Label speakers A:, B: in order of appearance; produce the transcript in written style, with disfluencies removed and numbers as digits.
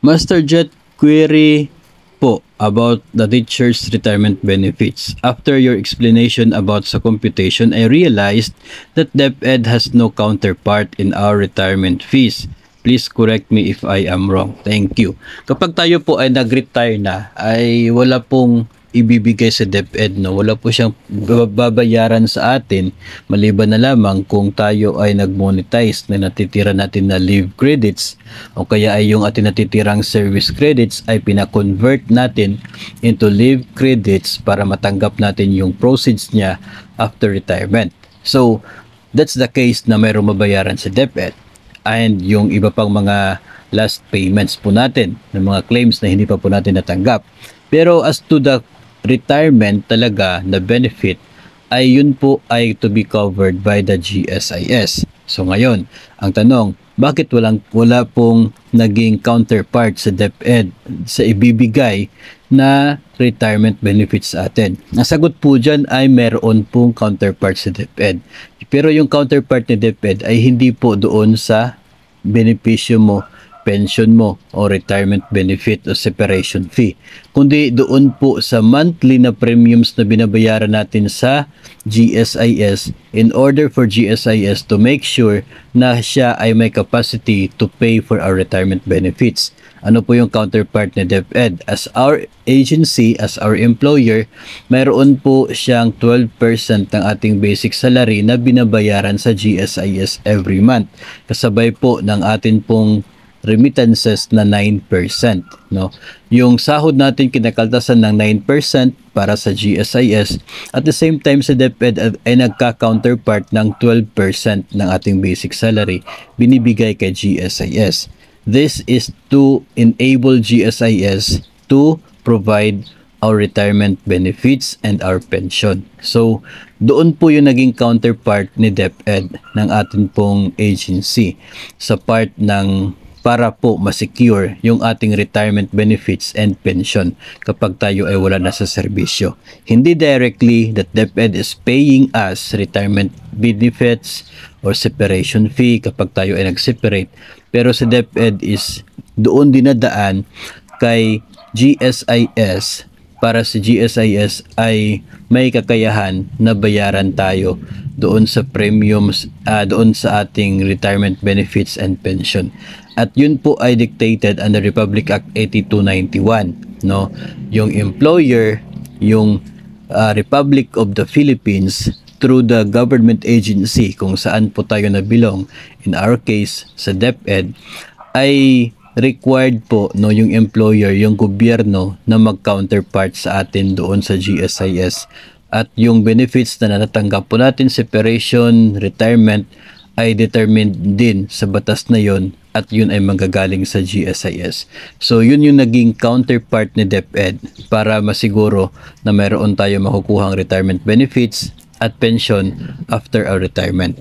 A: Master Jet, query po about the teacher's retirement benefits. After your explanation about sa computation, I realized that DepEd has no counterpart in our retirement fees. Please correct me if I am wrong. Thank you. Kapag tayo po ay nag-retire na, ay wala pong ibibigay sa DepEd, no? Wala po siyang babayaran sa atin maliban na lamang kung tayo ay nag-monetize na natitira natin na leave credits o kaya ay yung ating natitirang service credits ay pina-convert natin into leave credits para matanggap natin yung proceeds niya after retirement. So, that's the case na mayroong mabayaran sa DepEd and yung iba pang mga last payments po natin ng mga claims na hindi pa po natin natanggap. Pero as to the retirement talaga na benefit ay yun po ay to be covered by the GSIS. So ngayon, ang tanong, bakit wala pong naging counterpart sa DepEd sa ibibigay na retirement benefits sa atin? Ang sagot po dyan ay meron pong counterpart sa DepEd. Pero yung counterpart ni DepEd ay hindi po doon sa benepisyo mo, pension mo o retirement benefit o separation fee, kundi doon po sa monthly na premiums na binabayaran natin sa GSIS in order for GSIS to make sure na siya ay may capacity to pay for our retirement benefits. Ano po yung counterpart ni DepEd? As our agency, as our employer, mayroon po siyang 12% ng ating basic salary na binabayaran sa GSIS every month. Kasabay po ng atin pong remittances na 9%, no? Yung sahod natin kinakaltasan ng 9% para sa GSIS, at the same time sa DepEd ay nagka-counterpart ng 12% ng ating basic salary binibigay kay GSIS. This is to enable GSIS to provide our retirement benefits and our pension. So, doon po yung naging counterpart ni DepEd ng atin pong agency sa part ng para po ma-secure yung ating retirement benefits and pension kapag tayo ay wala na sa serbisyo. Hindi directly that DepEd is paying us retirement benefits or separation fee kapag tayo ay nag-separate, pero sa DepEd is doon dinadaan kay GSIS para sa GSIS ay may kakayahan na bayaran tayo doon sa premiums, doon sa ating retirement benefits and pension. At yun po ay dictated under Republic Act 8291, no? Yung employer, yung Republic of the Philippines through the government agency kung saan po tayo nabilong, in our case sa DepEd, ay required po, no, yung employer, yung gobyerno na mag-counterpart sa atin doon sa GSIS. At yung benefits na natatanggap po natin, separation, retirement, ay determined din sa batas na yon at yun ay manggagaling sa GSIS. So yun yung naging counterpart ni DepEd para masiguro na mayroon tayo makukuhang retirement benefits at pension after our retirement.